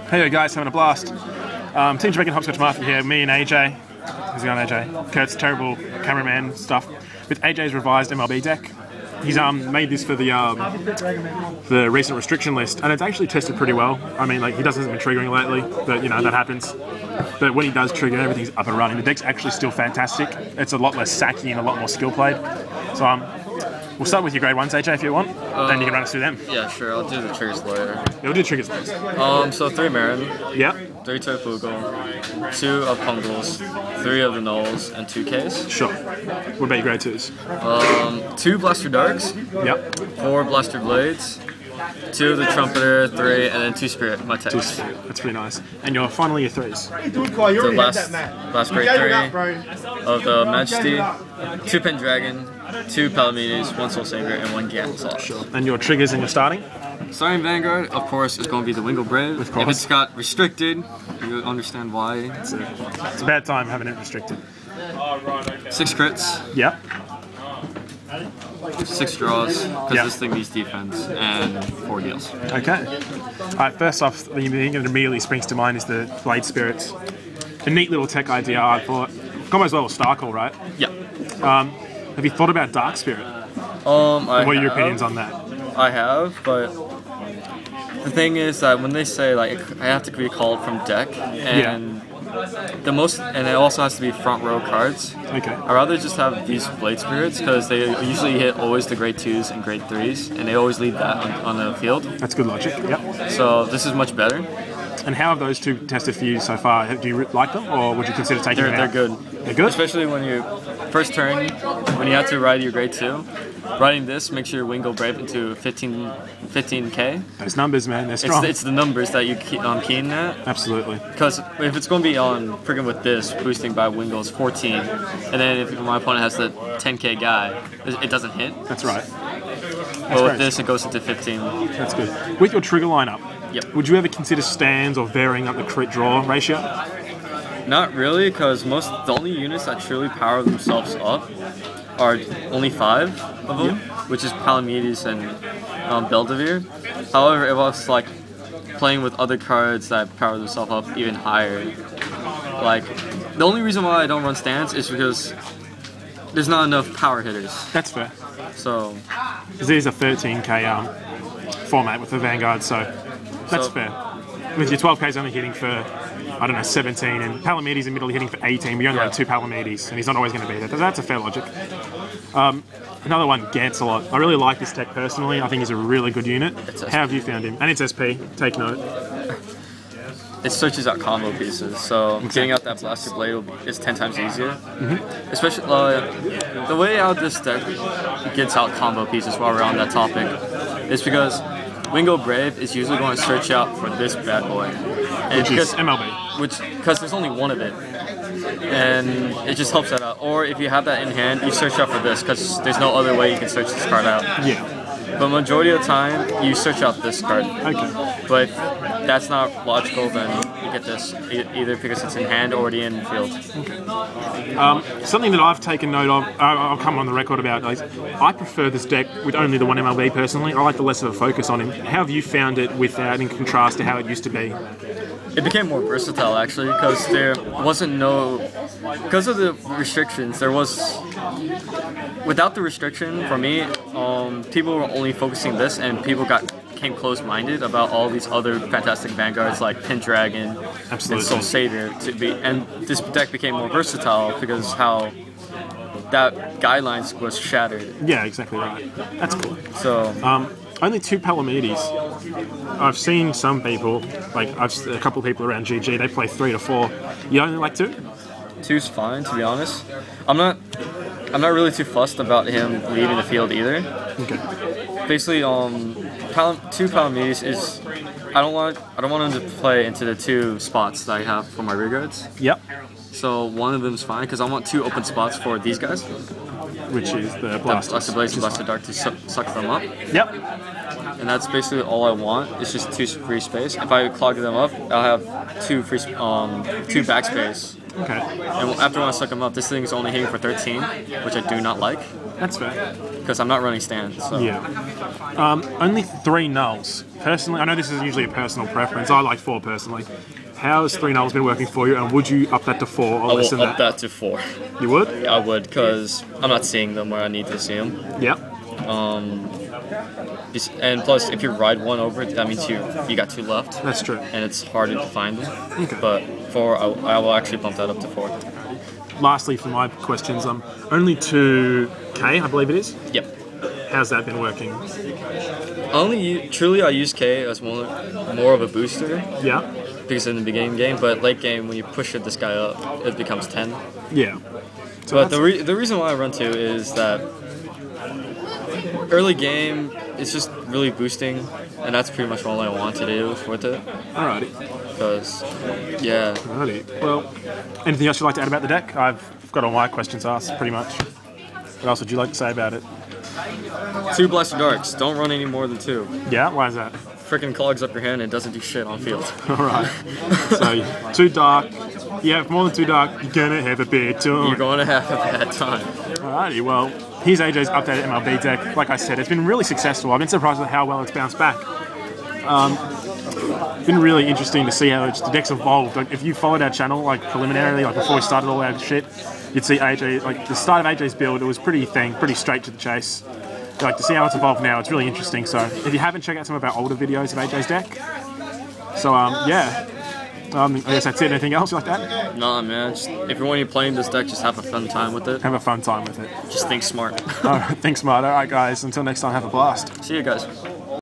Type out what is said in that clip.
Hey guys, having a blast. Team Jamaicanscotchmafia here, me and AJ. How's it going, AJ? Kurt's terrible cameraman stuff. With AJ's revised MLB deck. He's made this for the recent restriction list, and it's actually tested pretty well. I mean, like, he hasn't been triggering lately, but you know, that happens. But when he does trigger, everything's up and running. The deck's actually still fantastic. It's a lot less sacky and a lot more skill played. So we'll start with your grade 1s, AJ, if you want. Then you can run us through them. Yeah, sure. I'll do the triggers later. Yeah, we'll do triggers first. So 3 Marin. Yeah. 3 Toifugal, 2 of Pungles, 3 of the Knolls, and 2 Ks. Sure. What about your grade 2s? 2 Blaster Darks. Yep. 4 Blaster Blades. 2 of the Trumpeter, 3, and then 2 Spirit, my text. 2 Spirit. That's pretty nice. And finally your 3s. The last grade 3 of the Majesty, 2 Pendragon, 2 Palamedes, 1 Soul Savior, and 1 Gantz. Sure. And your triggers and your starting? Starting Vanguard, of course, is going to be the Wingle Brave. Of course. If it's got restricted, you understand why. It's a bad time having it restricted. 6 crits. Yep. 6 draws, because this thing needs defense, and 4 deals. Okay. Alright, first off, the thing that immediately springs to mind is the Blade Spirits. A neat little tech idea, I thought. Combo as well as Starcall, right? Yeah. Have you thought about Dark Spirit? What are your opinions on that? I have, but the thing is that when they say, like, I have to be called from deck, and and it also has to be front row cards. Okay. I'd rather just have these Blade Spirits, because they usually hit always the grade 2s and grade 3s, and they always lead that on the field. That's good logic, yep. So this is much better. And how have those 2 tested for you so far? Do you like them, or would you consider taking them out? They're good. They're good? Especially when you, first turn, when you have to ride your grade 2, riding this makes your Wingle Brave into 15k. Those numbers, man, they're strong. It's the numbers that you keying at. Absolutely. Because if it's going to be on friggin' with this, boosting by Wingles 14, and then if my opponent has the 10k guy, it doesn't hit. That's right. But with this, it goes into 15. That's good. With your trigger lineup, would you ever consider stands or varying up the crit draw ratio? Not really, because the only units that truly power themselves up are only 5 of them, which is Palamedes and Beldevere. However, if I was like playing with other cards that power themselves up even higher, like the only reason why I don't run stands is because there's not enough power hitters. That's fair. So, because it is a 13k format with the Vanguard, so that's fair. With your 12k's only hitting for, I don't know, 17, and Palamedes in the middle hitting for 18, we only have 2 Palamedes, and he's not always going to be there. That's a fair logic. Another one, Gantz. I really like this tech personally. I think he's a really good unit. How have you found him? And it's SP, take note. It searches out combo pieces, so getting out that Blaster Blade is 10 times easier. Especially the way out this deck gets out combo pieces while we're on that topic is because Wingle Brave is usually going to search out for this bad boy. Which is MLB. Because there's only one of it. And it just helps that out. Or if you have that in hand, you search out for this, because there's no other way you can search this card out. Yeah. But majority of the time, you search out this card. Okay. But if that's not logical, then you get this, either because it's in hand or already in field. Okay. Something that I've taken note of, I'll come on the record about, like, I prefer this deck with only the one MLB personally. I like the less of a focus on him. How have you found it with that in contrast to how it used to be? It became more versatile actually, because there wasn't because of the restrictions, there was, without the restriction, for me, people were only focusing this, and people became closed-minded about all these other fantastic Vanguards like Pendragon and Soul Savior and this deck became more versatile because how that guidelines was shattered. Yeah, exactly right. That's cool. So only 2 Palamedes. I've seen some people, like a couple of people around GG, they play 3 to 4. You only like 2? 2's fine, to be honest. I'm not really too fussed about him leaving the field either. Okay. Basically, 2 Palamedes is I don't want him to play into the 2 spots that I have for my rear guards. Yep. So one of them's fine because I want 2 open spots for these guys. Which is the Blaster Blaze and Blaster Dark to suck them up. Yep. And that's basically all I want. It's just 2 free space. If I clog them up, I'll have 2 backspace. Okay. And after when I suck them up, this thing's only hitting for 13, which I do not like. That's fair. because I'm not running stands. So. Yeah. Only 3 nulls. Personally, I know this is usually a personal preference. I like 4 personally. How has 3 nulls been working for you, and would you up that to 4 or less than that? I will up that to 4. You would? I would, because I'm not seeing them where I need to see them. Yep. And plus, if you ride 1 over it, that means you got 2 left. That's true. And it's harder to find them. Okay. But 4, I will actually bump that up to 4. Lastly, for my questions, only 2K, I believe it is. Yep. How's that been working? Truly, I use K as more of a booster. Yeah. Because in the beginning game, but late game, when you push this guy up, it becomes 10. Yeah. So but the reason why I run 2 is that early game, it's just really boosting, and that's pretty much all I want to do with it. Alrighty. Because, yeah. Alrighty. Well, anything else you'd like to add about the deck? I've got all my questions asked, pretty much. What else would you like to say about it? 2 Blaster Darks. Don't run any more than 2. Yeah? Why is that? Freaking clogs up your hand and doesn't do shit on field. Alright. So, 2 dark. You have more than 2 dark, you're gonna have a bad time. You're going to have a bad time. Alrighty, well, here's AJ's updated MLB deck. Like I said, it's been really successful. I've been surprised with how well it's bounced back. It's been really interesting to see how the deck's evolved. Like, if you followed our channel, like, preliminarily, like, before we started all our shit, you'd see AJ, like, the start of AJ's build, it was pretty straight to the chase. Like, to see how it's evolved now, it's really interesting. So, if you haven't, check out some of our older videos of AJ's deck. So, yeah. I guess that's it. Anything else like that? Nah, man. If you're when you're playing this deck, just have a fun time with it. Have a fun time with it. Just think smart. Think smart. Alright, guys. Until next time, have a blast. See you guys.